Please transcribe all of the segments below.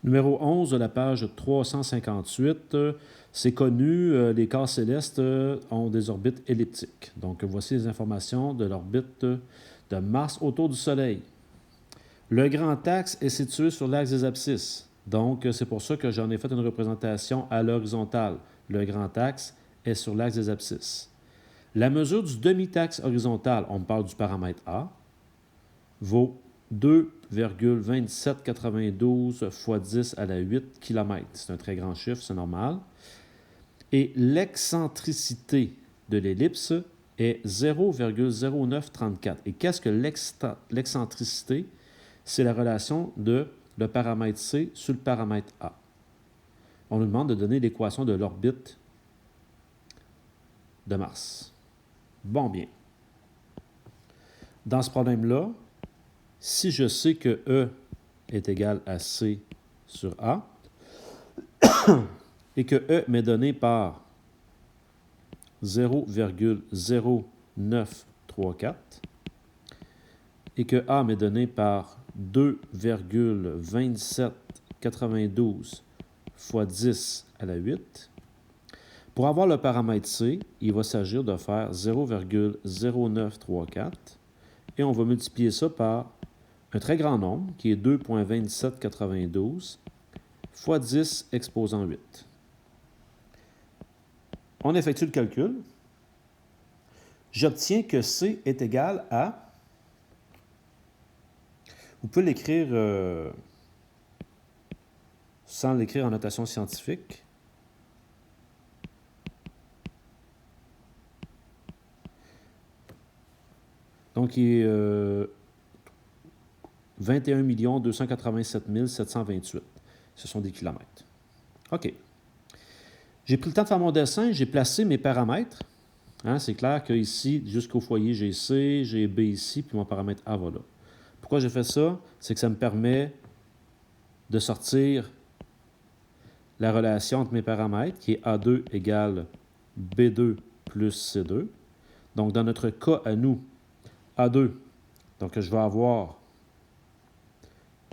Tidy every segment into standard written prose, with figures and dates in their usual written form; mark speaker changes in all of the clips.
Speaker 1: Numéro 11 de la page 358, c'est connu, les corps célestes ont des orbites elliptiques. Donc, voici les informations de l'orbite de Mars autour du Soleil. Le grand axe est situé sur l'axe des abscisses. Donc, c'est pour ça que j'en ai fait une représentation à l'horizontale. Le grand axe est sur l'axe des abscisses. La mesure du demi-axe horizontal, on parle du paramètre A, vaut 2,2792 fois 10 à la 8 km. C'est un très grand chiffre, c'est normal. Et l'excentricité de l'ellipse est 0,0934. Et qu'est-ce que l'excentricité? C'est la relation de le paramètre C sur le paramètre A. On nous demande de donner l'équation de l'orbite de Mars. Bon, bien. Dans ce problème-là, si je sais que E est égal à C sur A et que E m'est donné par 0,0934 et que A m'est donné par 2,2792 fois 10 à la 8, pour avoir le paramètre C, il va s'agir de faire 0,0934 et on va multiplier ça par un très grand nombre, qui est 2,2792 fois 10 exposant 8. On effectue le calcul. J'obtiens que C est égal à... Vous pouvez l'écrire sans l'écrire en notation scientifique. Donc, il est 21 287 728. Ce sont des kilomètres. OK. J'ai pris le temps de faire mon dessin. J'ai placé mes paramètres. Hein, c'est clair qu'ici, jusqu'au foyer, j'ai C, j'ai B ici, puis mon paramètre A va là. Pourquoi j'ai fait ça? C'est que ça me permet de sortir la relation entre mes paramètres, qui est A2 égale B2 plus C2. Donc, dans notre cas à nous, A2, donc je vais avoir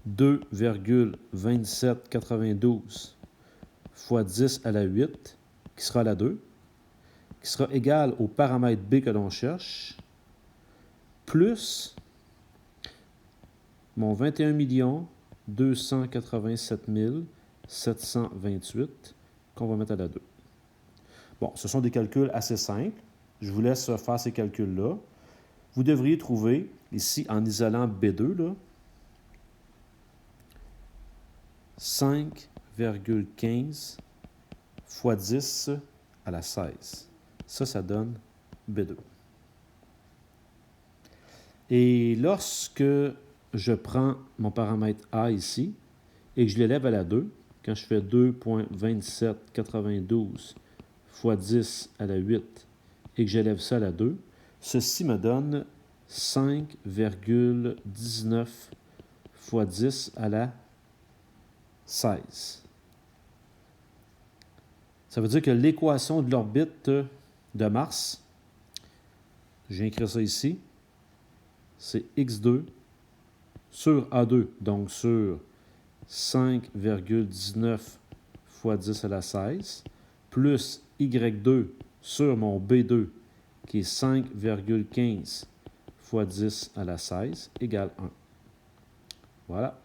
Speaker 1: 2,2792 fois 10 à la 8, qui sera la 2, qui sera égal au paramètre B que l'on cherche, plus mon 21 287 728 qu'on va mettre à la 2. Bon, ce sont des calculs assez simples. Je vous laisse faire ces calculs-là. Vous devriez trouver, ici, en isolant B2, là, 5,15 fois 10 à la 16. Ça donne B2. Et lorsque je prends mon paramètre A ici et que je l'élève à la 2, quand je fais 2,2792 fois 10 à la 8 et que j'élève ça à la 2, ceci me donne 5,19 fois 10 à la 16. Ça veut dire que l'équation de l'orbite de Mars, je vais écrire ça ici, c'est x2 sur A2, donc sur 5,19 fois 10 à la 16, plus y2 sur mon B2, qui est 5,15 fois 10 à la 16, égale 1. Voilà.